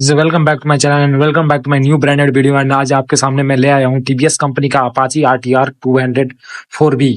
Welcome back to my channel and welcome back to my new branded video. And आज आपके सामने मैं ले आया हूँ टीवीएस कंपनी का अपाची आरटीआर 200 4B।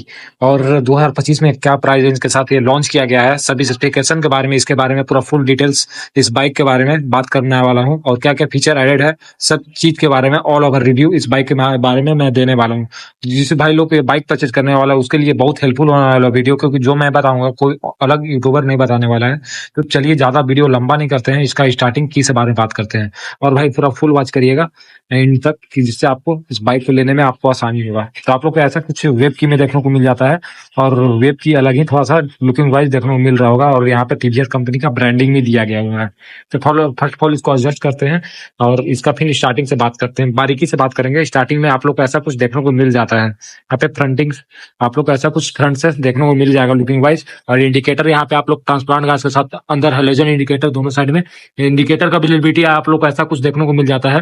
और 2025 में क्या प्राइस रेंज के साथ ये लॉन्च किया गया है, सभी स्पेसिफिकेशन के बारे में, इसके बारे में पूरा फुल डिटेल्स इस बाइक के बारे में बात करने वाला हूँ। और क्या क्या फीचर एडेड है, सब चीज के बारे में ऑल ओवर रिव्यू इस बाइक के बारे में मैं देने वाला हूँ। जिस भाई लोग ये बाइक परचेज करने वाला है उसके लिए बहुत हेल्पफुल होने वाला वीडियो, क्योंकि जो मैं बताऊंगा कोई अलग यूट्यूबर नहीं बताने वाला है। तो चलिए ज्यादा वीडियो लंबा नहीं करते हैं, इसका स्टार्टिंग की से बारे में बात करते हैं। और भाई पूरा फुल वॉच करिएगा एंड तक, कि जिससे आपको इस बाइक को लेने में आपको आसानी होगा। तो आप लोग को ऐसा कुछ वेब की में देखने को मिल जाता है, और वेब की अलग ही थोड़ा सा लुकिंग वाइज देखने को मिल रहा होगा। और यहाँ पे टीवीएस कंपनी का ब्रांडिंग भी दिया गया हुआ है। तो फर्स्ट ऑफ ऑल इसको एडजस्ट करते हैं और इसका फिर स्टार्टिंग से बात करते हैं, बारीकी से बात करेंगे। स्टार्टिंग में आप लोग को ऐसा कुछ देखने को मिल जाता है, यहाँ पे फ्रंटिंग आप लोग को ऐसा कुछ फ्रंट से देखने को मिल जाएगा लुकिंग वाइज। और इंडिकेटर यहाँ पे आप लोग ट्रांसपेरेंट ग्लास के साथ अंदर हेलोजन इंडिकेटर दोनों साइड में, इंडिकेटर का विजिबिलिटी आप लोग को ऐसा कुछ देखने को मिल जाता है।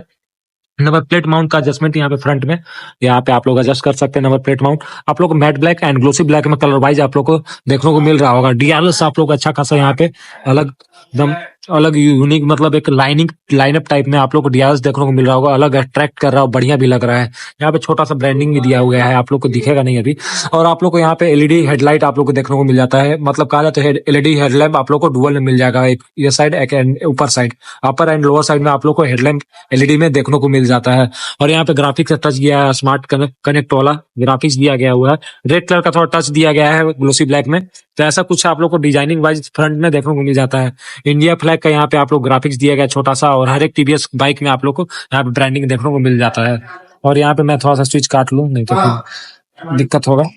नंबर प्लेट माउंट का एडजस्टमेंट यहाँ पे फ्रंट में, यहाँ पे आप लोग एडजस्ट कर सकते हैं नंबर प्लेट माउंट। आप लोग को matte black and glossy black में कलर वाइज आप लोग को देखने को मिल रहा होगा। डीआरएल आप लोग अच्छा खासा यहाँ पे अलग एकदम अलग यूनिक, मतलब एक लाइनअप टाइप में आप लोग को डीआरएल देखने को मिल रहा होगा। अलग अट्रैक्ट कर रहा हो, बढ़िया भी लग रहा है। यहाँ पे छोटा सा ब्रांडिंग भी दिया हुआ है, आप लोग को दिखेगा नहीं अभी। और आप लोग को यहाँ पे एलईडी हेडलाइट आप लोग को देखने को मिल जाता है, मतलब कहा जाता है एलईडी हेडलैम्प आप लोग को डुअल में मिल जाएगा। एक ये साइड, एक ऊपर side, upper and lower side में आप लोग को हेडलैम्प एलईडी में देखने को मिल जाता है। और यहाँ पे ग्राफिक्स टच दिया है, स्मार्ट कनेक्ट वाला ग्राफिक्स दिया गया हुआ है। रेड कलर का थोड़ा टच दिया गया है ग्लोसी ब्लैक में। तो ऐसा कुछ आप लोग को डिजाइनिंग वाइज फ्रंट में देखने को मिल जाता है। इंडिया फ्लैग का यहाँ पे आप लोग ग्राफिक्स दिया गया छोटा सा, और हर एक टीवीएस बाइक में आप लोग को यहाँ पे ब्रांडिंग देखने को मिल जाता है। और यहाँ पे मैं थोड़ा सा स्विच काट लूं, नहीं तो फिर दिक्कत होगा।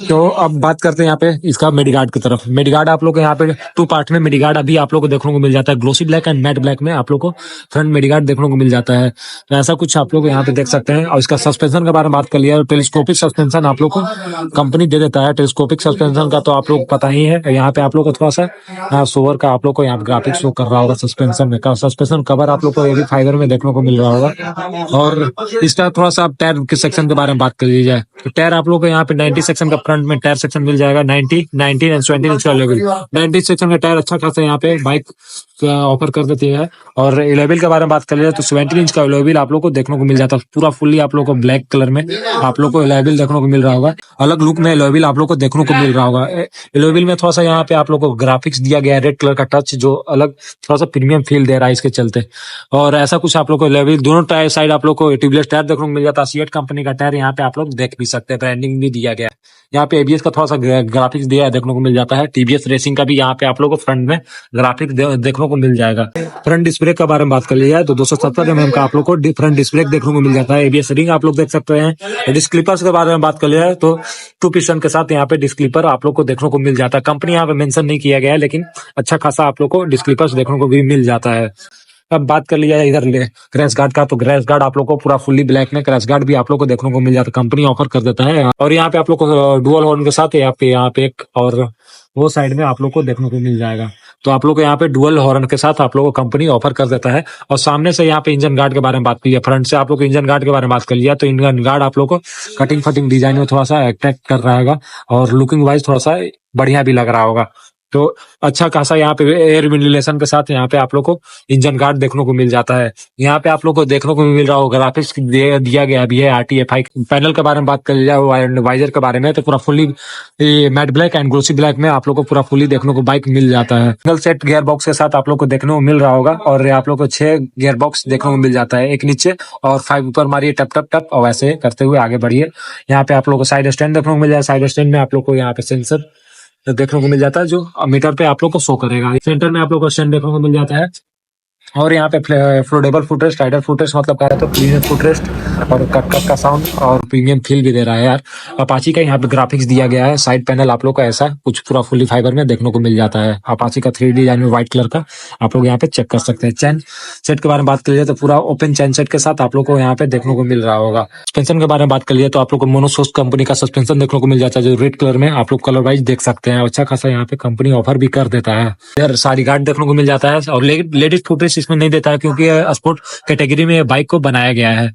तो अब बात करते हैं यहाँ पे इसका मेडीगार्ड की तरफ। मेडीगार्ड आप लोग को यहाँ पे टू पार्ट में मेडीगार्ड अभी आप लोग को देखने को मिल जाता है। Glossy black and matte black में आप लोग को फ्रंट मेडीगार्ड देखने को मिल जाता है। तो ऐसा कुछ आप लोग यहाँ पे देख सकते हैं। और इसका सस्पेंशन के बारे में बात कर लिया, टेलीस्कोपिक सस्पेंशन आप लोग को कंपनी दे देता है। टेलीस्कोपिक सस्पेंशन का तो आप लोग पता ही है। यहाँ पे आप लोग को थोड़ा सा सोवर का आप लोग को यहाँ पे ग्राफिक्स शो कर रहा होगा सस्पेंशन में का। सस्पेंशन कवर आप लोग को ये भी फाइबर में देखने को मिल रहा होगा। और इसका थोड़ा सा टायर के सेक्शन के बारे में बात कर ली जाए तो टायर आप लोग को यहाँ पे 90 सेक्शन का फ्रंट में टायर सेक्शन मिल जाएगा। 90, 19 एंड 20 इंच का लेवल 90 सेक्शन का टायर अच्छा खासा यहाँ पे बाइक ऑफर कर देती है। और एलोविल के बारे में बात कर लिया तो 70 इंच का एलोविल आप लोग को देखने को मिल जाता है। पूरा फुल्ली आप लोग को ब्लैक कलर में आप लोग को एलोविल देखने को मिल रहा होगा। अलग लुक में एलोविल आप लोग को देखने को मिल रहा होगा। एलोविल में थोड़ा सा यहाँ पे आप लोग को ग्राफिक्स दिया गया है, रेड कलर का टच, जो अलग थोड़ा सा प्रीमियम फील दे रहा है इसके चलते। और ऐसा कुछ आप लोग को एलोविल दोनों टायर साइड आप लोग को ट्यूबलेस टायर देखने को मिल जाता है। सीएट कंपनी का टायर यहाँ पे आप लोग देख भी सकते हैं, ब्रांडिंग भी दिया गया है। यहाँ पे एबीएस का थोड़ा सा ग्राफिक्स दिया है देखने को मिल जाता है। टीवीएस रेसिंग का भी यहाँ पे आप लोग को फ्रंट में ग्राफिक्स देखने को मिल जाएगा। फ्रंट डिस्क ब्रेक के बारे में बात कर लिया है तो 270 mm का आप लोग को फ्रंट डिस्क ब्रेक देखने को मिल जाता है। एबीएस रिंग आप लोग देख सकते हैं। डिस्क क्लिपर्स के बारे में बात कर लिया है तो 2 पिस्टन के साथ यहाँ पे डिस्क क्लिपर आप लोग को देखने को मिल जाता है। कंपनी यहाँ पे मेंशन नहीं किया गया है, लेकिन अच्छा खासा आप लोग को डिस्क क्लिपर्स देखने को भी मिल जाता है। अब बात कर लिया इधर क्रैश गार्ड का, तो क्रैश गार्ड आप लोग को पूरा फुल्ली ब्लैक में क्रैश गार्ड भी आप लोग को देखने को मिल जाता है, कंपनी ऑफर कर देता है। और यहाँ पे आप लोग को डुअल हॉर्न के साथ यहाँ पे एक और वो साइड में आप लोग को देखने को मिल जाएगा। तो आप लोग को यहाँ पे डुअल हॉर्न के साथ आप लोग को कंपनी ऑफर कर देता है। और सामने से यहाँ पे इंजन गार्ड के बारे में बात की है, फ्रंट से आप लोग को इंजन गार्ड के बारे में बात कर लिया तो इंजन गार्ड आप लोग को कटिंग फटिंग डिजाइन में थोड़ा सा अट्रैक्ट कर रहा होगा, और लुकिंग वाइज थोड़ा सा बढ़िया भी लग रहा होगा। तो अच्छा खासा यहाँ पे एयर वेंटिलेशन के साथ यहाँ पे आप लोग को इंजन गार्ड देखने को मिल जाता है। यहाँ पे आप लोग को देखने को मिल रहा होगा ग्राफिक्स दिया गया भी है। आरटीएफआई पैनल के बारे में बात कर लिया, वाइजर के बारे में तो पूरा fully matte black and glossy black में आप लोग को पूरा फुल्ली देखने को बाइक मिल जाता है। सिंगल सेट गियर बॉक्स के साथ आप लोग को देखने को मिल रहा होगा। और आप लोग को 6 गियर बॉक्स देखने को मिल जाता है, एक नीचे और 5 ऊपर मारिए, टप टप टप, और वैसे करते हुए आगे बढ़िए। यहाँ पे आप लोग को साइड स्टैंड देखने को मिल जाए। साइड स्टैंड में आप लोग को यहाँ पे सेंसर देखने को मिल जाता है, जो मीटर पे आप लोग को शो करेगा। सेंटर में आप लोग को स्टैंड देखने को मिल जाता है। और यहाँ पे फ्लोटेबल फुटरेस्ट, राइडर फुटरेस्ट, मतलब कह रहे तो प्रीमियम फुटरेस्ट, और कट कट का साउंड और प्रीमियम फील भी दे रहा है यार। अपाची का यहाँ पे ग्राफिक्स दिया गया है। साइड पैनल आप लोग को ऐसा कुछ पूरा फुली फाइबर में देखने को मिल जाता है। अपाची का 3D डिजाइन में व्हाइट कलर का आप लोग यहाँ पे चेक कर सकते हैं। चैन सेट के बारे में बात कर लिया तो पूरा ओपन चैन सेट के साथ आप लोग को यहाँ पे देखने को मिल रहा होगा। सस्पेंशन के बारे में बात कर लिया तो आप लोग को मोनोशॉक कंपनी का सस्पेंशन देखने को मिल जाता है, जो रेड कलर में आप लोग कलर वाइज देख सकते हैं। अच्छा खासा यहाँ पे कंपनी ऑफर भी कर देता है। इधर सारी गार्ड देखने को मिल जाता है। और लेडीज फुटरेस्ट इसमें नहीं देता है, क्योंकि स्पोर्ट कैटेगरी में बाइक को बनाया गया है।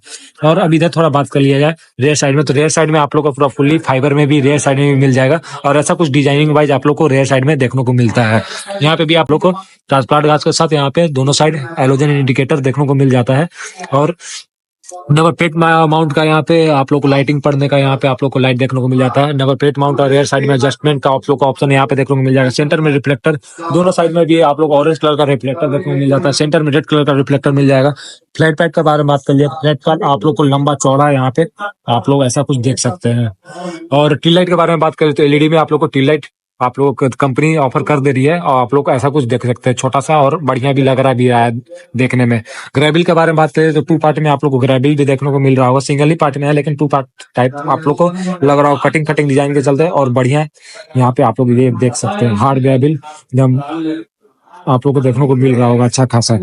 और अब इधर थोड़ा बात कर लिया जाए रेयर साइड में, तो रेयर साइड में आप लोग को पूरा फुल्ली फाइबर में भी रेयर साइड में भी मिल जाएगा, और ऐसा कुछ डिजाइनिंग वाइज आप लोग को रेयर साइड में देखने को मिलता है। यहाँ पे भी आप लोग को ट्रांसपारेंट ग्लास के साथ यहाँ पे दोनों साइड एलोजन इंडिकेटर देखने को मिल जाता है। और नंबर प्लेट माउंट का यहाँ पे आप लोग को लाइटिंग पड़ने का यहाँ पे आप लोग को लाइट देखने को मिल जाता है। नंबर प्लेट माउंट और रेयर साइड में एडजस्टमेंट का आप लोग को ऑप्शन यहाँ पे देखने को मिल जाएगा। सेंटर में रिफ्लेक्टर, दोनों साइड में भी आप लोग ऑरेंज कलर का रिफ्लेक्टर देखने को मिल जाता है। सेंटर में रेड कलर का रिफ्लेक्टर मिल जाएगा। फ्लैट पैड के बारे में बात कर लिया, फ्लैट पैड आप लोग को लंबा चौड़ा यहाँ पे आप लोग ऐसा कुछ देख सकते हैं। और टी लाइट के बारे में बात करें तो एलईडी में आप लोग को टी लाइट आप लोग को कंपनी ऑफर कर दे रही है, और आप लोग को ऐसा कुछ देख सकते हैं, छोटा सा और बढ़िया भी लग रहा भी है देखने में। ग्रेबिल के बारे में बात करें तो 2 पार्ट में आप लोग को ग्रेबिल भी देखने को मिल रहा होगा। सिंगल ही पार्ट में है लेकिन 2 पार्ट टाइप आप लोग को लग रहा होगा, कटिंग कटिंग डिजाइन के चलते, और बढ़िया यहाँ पे आप लोग ये देख सकते हैं हार्ड ग्रेबिल एकदम आप लोग को देखने को मिल रहा होगा अच्छा खासा।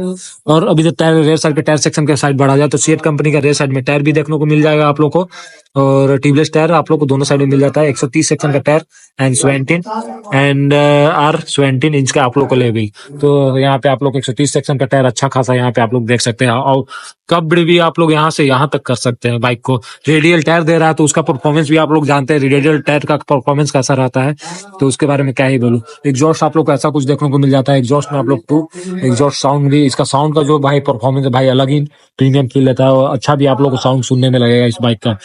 और अभी जो टायर रेयर साइड के टायर सेक्शन के साइड बढ़ा जाए तो सीएट कंपनी का रेयर साइड में टायर भी देखने को मिल जाएगा आप लोग को, और ट्यूबलेस टायर आप लोग को दोनों साइड में मिल जाता है। 130 सेक्शन का टायर एंड 17 इंच का आप लोग को लेवल, तो यहाँ पे आप लोग 130 सेक्शन का टायर अच्छा खासा यहाँ पे आप लोग देख सकते हैं। और कब्ड भी आप लोग यहाँ से यहाँ तक कर सकते हैं। बाइक को रेडियल टायर दे रहा है तो उसका परफॉर्मेंस भी आप लोग जानते हैं, रेडियल टायर का परफॉर्मेंस कैसा रहता है, तो उसके बारे में क्या ही बोलूं। एग्जॉस्ट आप लोग को ऐसा कुछ देखने को मिल जाता है। एग्जॉस्ट में आप लोग 2 एग्जॉस्ट साउंड भी, इसका साउंड का जो भाई परफॉर्मेंस है भाई अलग ही प्रीमियम फील लेता है, और अच्छा भी आप लोग को साउंड सुनने में लगेगा इस बाइक का।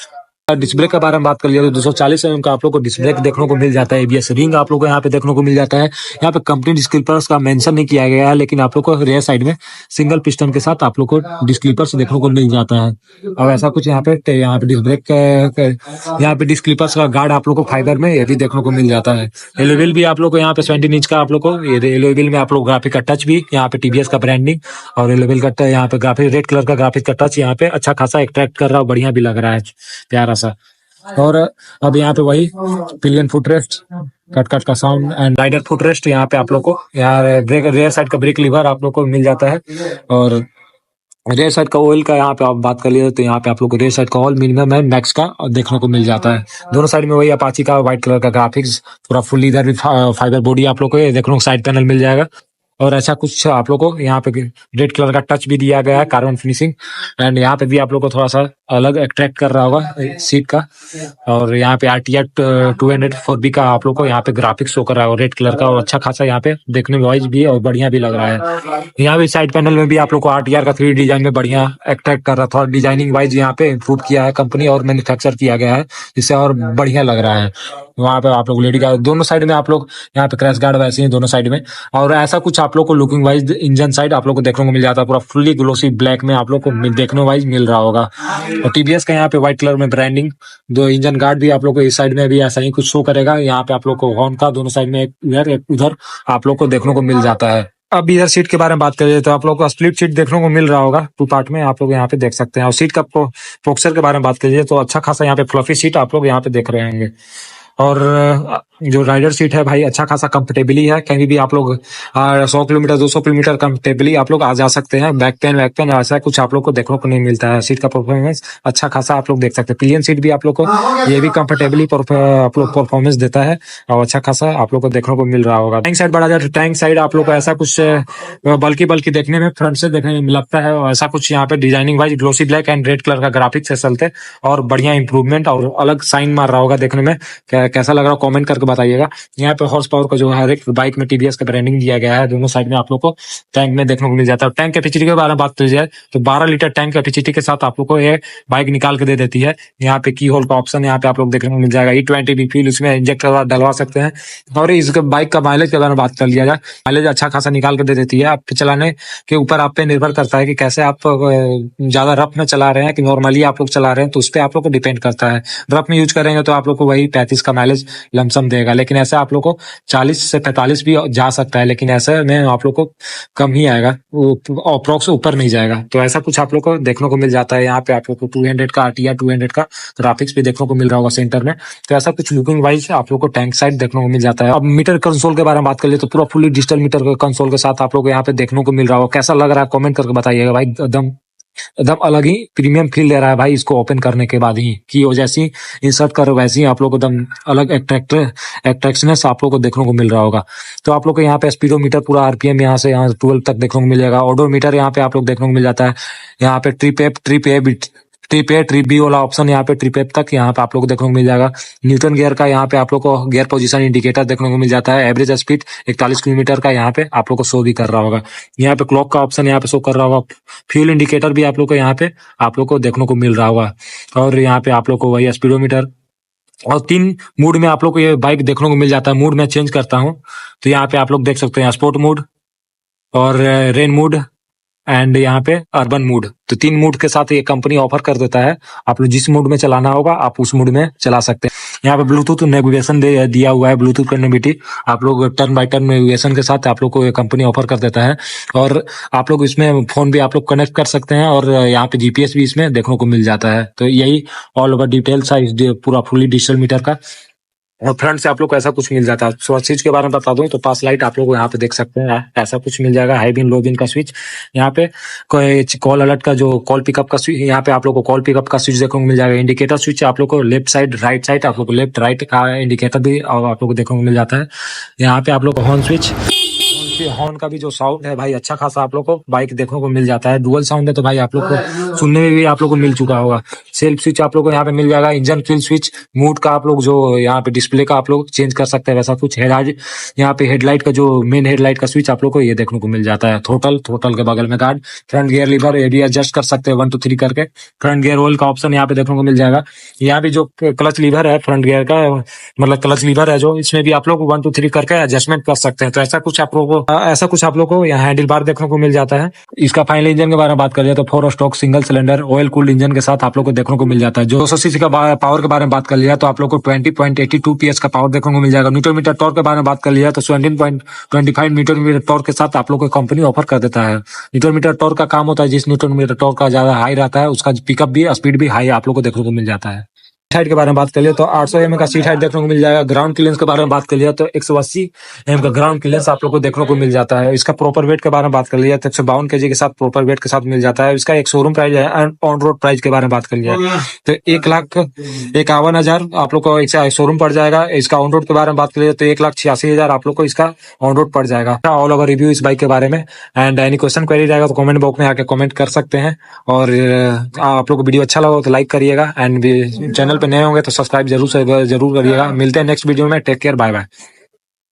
डिस्क ब्रेक के बारे में बात कर लिया तो 240 mm का आप लोग को डिस्क ब्रेक देखने को मिल जाता है। एबीएस रिंग आप लोग को यहाँ पे देखने को मिल जाता है। यहाँ पे कंपनी डिस्क क्लिपर्स का मेंशन नहीं किया गया है, लेकिन आप लोग को रेयर साइड में सिंगल पिस्टन के साथ आप लोग को डिस्क क्लिपर्स देखने को मिल जाता है। और ऐसा कुछ यहाँ पे डिस्क ब्रेक यहाँ पे डिस्क क्लिपर्स का गार्ड आप लोग को फाइबर में ये भी देखने को मिल जाता है। एलॉय व्हील भी आप लोग को यहाँ पे 17 इंच का आप लोग को, ये एलॉय व्हील में आप लोग ग्राफिक का टच भी यहाँ पे टीवीएस का ब्रांडिंग, और एलॉय व्हील का यहाँ पे ग्राफिक रेड कलर का ग्राफिक का टच यहाँ पे अच्छा खासा अट्रैक्ट कर रहा है, बढ़िया भी लग रहा है प्यारा सा। और अब यहाँ पे वही पिलियन फुटरेस्ट, कट कट का साउंड एंड राइडर फुटरेस्ट यहाँ पे आप लोग को, यहाँ ब्रेक रेयर साइड का ब्रेक लीवर आप लोग को मिल जाता है। और रेयर साइड का ऑयल का यहाँ पे आप बात कर लिए तो यहाँ पे आप लोग को रेयर साइड का ऑयल मिनिमम है मैक्स का देखने को मिल जाता है। दोनों साइड में वही अपाची का व्हाइट कलर का ग्राफिक्स पूरा फुल, इधर भी फाइबर बॉडी आप लोग को देखने को साइड पैनल मिल जाएगा। और ऐसा कुछ आप लोग को यहाँ पे रेड कलर का टच भी दिया गया है, कार्बन फिनिशिंग, एंड यहाँ पे भी आप लोग को थोड़ा सा अलग अट्रैक्ट कर रहा होगा सीट का। और यहाँ पे आरटीआर 204B का आप लोग को यहाँ पे ग्राफिक्स शो कर रहा है रेड कलर का, और अच्छा खासा यहाँ पे देखने में वाइज भी और बढ़िया भी लग रहा है। यहाँ भी साइड पैनल में भी आप लोग को आरटीआर का 3D डिजाइन में बढ़िया अट्रैक्ट कर रहा था, डिजाइनिंग वाइज यहाँ पे इम्प्रूव किया है कंपनी और मैन्युफैक्चर किया गया है, जिससे और बढ़िया लग रहा है। वहाँ पे आप लोग लेडी का दोनों साइड में आप लोग यहाँ पे क्रैश गार्ड वैसे ही दोनों साइड में, और ऐसा कुछ आप लोग को लुकिंग वाइज इंजन साइड आप लोग को देखने को मिल जाता है, पूरा फुल्ली ग्लोसी ब्लैक में आप लोग को देखने वाइज मिल रहा होगा। और टीवीएस का यहाँ पे व्हाइट कलर में ब्रांडिंग, दो इंजन गार्ड भी आप लोग को इस साइड में भी ऐसा ही कुछ शो करेगा। यहाँ पे आप लोग को हॉर्न का दोनों साइड में एक इधर एक उधर आप लोग को देखने को मिल जाता है। अब इधर सीट के बारे में बात करें तो आप लोग को स्प्लिट सीट देखने को मिल रहा होगा 2 पार्ट में, आप लोग यहाँ पे देख सकते हैं। और सीट का पोक्चर के बारे में बात करिए तो अच्छा खासा यहाँ पे फ्लफी सीट आप लोग यहाँ पे देख रहे होंगे। और जो राइडर सीट है भाई अच्छा खासा कंफर्टेबली है, कहीं भी आप लोग 100 किलोमीटर 200 किलोमीटर कंफर्टेबली आप लोग आ जा सकते हैं। बैक पेन ऐसा कुछ आप लोग को देखने को नहीं मिलता है। सीट का परफॉर्मेंस अच्छा खासा आप लोग देख सकते हैं। पिलियन सीट भी आप लोग को ये भी कंफर्टेबली आप लोग परफॉर्मेंस देता है, और अच्छा खासा आप लोग को देखने को मिल रहा होगा। टैंक साइड बढ़ा जाए तो टैंक साइड आप लोग को ऐसा कुछ बल्कि देखने में फ्रंट से देखने में लगता है, और ऐसा कुछ यहाँ पे designing wise glossy black and red colour का ग्राफिक्स से चलते और बढ़िया इंप्रूवमेंट और अलग साइन मार रहा होगा देखने में। कैसा लग रहा है कमेंट करके बताइएगा। यहाँ पे हॉर्स पावर का जो हर एक बाइक में टीवीएस का ब्रांडिंग दिया गया है, दोनों साइड में आप लोग को टैंक में देखने को मिल जाता है। टैंक कैपेसिटी के बारे में बात की जाए तो 12 लीटर टैंक कैपेसिटी के साथ आप लोग को ये बाइक निकाल के दे देती है। यहाँ पे की होल का ऑप्शन यहाँ पे आप लोग देखने को मिल जाएगा। E20 रिफिल उसमें इंजेक्ट डलवा सकते हैं। और इस बाइक का माइलेज के बारे में बात कर लिया जाए, माइलेज अच्छा खासा निकाल के दे देती है। आपके चलाने के ऊपर आप पे निर्भर करता है कि कैसे आप ज्यादा रफ में चला रहे हैं कि नॉर्मली आप लोग चला रहे हैं, तो उस पर आप लोग को डिपेंड करता है। रफ में यूज करेंगे तो आप लोग को वही 35 का माइलेज लमसम देगा, लेकिन ऐसे आप लोग को 40 से 45 भी जा सकता है, लेकिन ऐसे में आप लोग को कम ही आएगा, अप्रोक्स ऊपर नहीं जाएगा। तो ऐसा कुछ आप लोग को देखने को मिल जाता है। यहाँ पे आप लोग को 200 का आरटीआर 200 का ग्राफिक्स भी देखने को मिल रहा होगा सेंटर में। तो ऐसा कुछ लुकिंग वाइज आप लोग को टैंक साइड देखने को मिल जाता है। अब मीटर कंसोल के बारे में बात कर ले तो पूरा फुली डिजिटल मीटर कंसोल के साथ आप लोग को यहाँ पे देखने को मिल रहा होगा। कैसा लग रहा है कमेंट करके बताइएगा भाई। एकदम एकदम अलग ही प्रीमियम फील दे रहा है भाई इसको ओपन करने के बाद ही, कि वो जैसी इंसर्ट करो वैसे ही आप लोग को एकदम अलग अट्रैक्शनेस आप लोग को देखने को मिल रहा होगा। तो आप लोग को यहाँ पे स्पीडोमीटर पूरा आरपीएम यहाँ से यहाँ 12 तक देखने को मिल जाएगा। ओडोमीटर यहाँ पे आप लोग देखने को मिल जाता है। यहाँ पे ट्रिप बी वाला ऑप्शन यहाँ पे ट्रिप एप तक यहाँ पे आप लोग को देखने को मिल जाएगा। न्यूटन गियर का यहाँ पे आप लोग को गियर पोजीशन इंडिकेटर देखने को मिल जाता है। एवरेज स्पीड 41 किलोमीटर का यहाँ पे आप लोग को शो भी कर रहा होगा। यहाँ पे क्लॉक का ऑप्शन यहाँ पे शो कर रहा होगा। फ्यूल इंडिकेटर भी आप लोग को यहाँ पे आप लोग को देखने को मिल रहा होगा। और यहाँ पे आप लोग को वही स्पीडोमीटर और 3 मूड में आप लोग को ये बाइक देखने को मिल जाता है। मूड में चेंज करता हूँ तो यहाँ पे आप लोग देख सकते हैं स्पोर्ट मूड और रेन मूड एंड यहाँ पे अर्बन मूड। तो 3 मूड के साथ ये कंपनी ऑफर कर देता है। आप लोग जिस मूड में चलाना होगा आप उस मूड में चला सकते हैं। यहाँ पे ब्लूटूथ नेविगेशन दिया हुआ है। ब्लूटूथ कनेक्टिविटी आप लोग टर्न बाय टर्न नेविगेशन के साथ आप लोग को ये कंपनी ऑफर कर देता है। और आप लोग इसमें फोन भी आप लोग कनेक्ट कर सकते हैं और यहाँ पे जीपीएस भी इसमें देखने को मिल जाता है। तो यही ऑल ओवर डिटेल्स है इस पूरा फुली डिजिटल मीटर का। और फ्रंट से आप लोग को ऐसा कुछ मिल जाता है। स्विच के बारे में बता दूं तो पास लाइट आप लोग यहाँ पे देख सकते हैं, ऐसा कुछ मिल जाएगा। हाई बीम लो बीम का स्विच यहाँ पे, कोई कॉल अलर्ट का जो कॉल पिकअप का स्विच, यहाँ पे आप लोग को कॉल पिकअप का स्विच देखने को मिल जाएगा। इंडिकेटर स्विच आप लोग को लेफ्ट साइड राइट साइड आप लोग को लेफ्ट राइट का इंडिकेटर भी आप लोग को देखने को मिल जाता है। यहाँ पे आप लोग को हॉर्न स्विच, हॉर्न का भी जो साउंड है भाई अच्छा खासा आप लोग को बाइक देखने को मिल जाता है। डुअल साउंड है तो भाई आप लोग को सुनने में भी आप लोग को मिल चुका होगा। सेल्फ स्विच आप लोग को यहाँ पे मिल जाएगा। इंजन फ्यूल स्विच, मूड का आप लोग जो यहाँ पे डिस्प्ले का आप लोग चेंज कर सकते हैं वैसा कुछ। हेडलाइट, यहाँ पे हेडलाइट का जो मेन हेडलाइट का स्विच आप लोग को ये देखने को मिल जाता है। थ्रोटल के बगल में गार्ड, फ्रंट गियर लीवर ये भी एडजस्ट कर सकते हैं 1 2 3 करके। फ्रंट गियर ऑयल का ऑप्शन यहाँ पे देखने को मिल जाएगा। यहाँ भी जो क्लच लीवर है फ्रंट गियर का, मतलब क्लच लीवर है जो, इसमें भी आप लोग 1 2 3 करके एडजस्टमेंट कर सकते हैं। तो ऐसा कुछ आप लोग को यहाँ हैंडल बार देखने को मिल जाता है। इसका फाइनल इंजन के बारे में बात कर लिया तो 4 stroke single cylinder oil cooled engine के साथ आप लोग को देखने को मिल जाता है। जो 200 सीसी का पावर के बारे में बात कर लिया तो आप लोग को 20.82 PS का पावर देखने को मिल जाएगा। न्यूटन मीटर टॉर्क के बारे में बात कर लिया तो 17.25 न्यूटन मीटर टॉर्क के साथ आप लोग को कंपनी ऑफर कर देता है। न्यूटन मीटर टॉर्क का काम होता है जिस न्यूटन मीटर टॉर्क का ज्यादा हाई रहता है उसका पिकअप भी स्पीड भी हाई आप लोग को देखने को मिल जाता है। हाइट के बारे में बात कर लिया तो 800 mm का सीट हाइट देखने को मिल जाएगा। ग्राउंड क्लियरेंस के बारे में बात कर लिया तो 180 mm का ग्राउंड क्लियरेंस आप लोग को देखने को मिल जाता है। इसका प्रॉपर वेट के बारे में बात कर लिया तो 152 kg के साथ प्रॉपर वेट के साथ मिल जाता है। इसका एक शोरूम प्राइस है एंड ऑन रोड प्राइस के बारे में बात कर लिया तो 1,51,000 आप लोग को शोरूम पड़ जाएगा। इसका ऑन रोड के बारे में बात कर लिया तो 1,86,000 आप लोग को इसका ऑन रोड पड़ जाएगा। ऑल ओवर रिव्यू इस बाइक के बारे में। एंड एनी क्वेश्चन क्वेरी रहेगा तो कमेंट बॉक्स में आके कमेंट कर सकते हैं। और आप लोग को वीडियो अच्छा लगा तो लाइक करिएगा एंड चैनल पे नए होंगे तो सब्सक्राइब जरूर करिएगा। मिलते हैं नेक्स्ट वीडियो में। Take care, bye bye.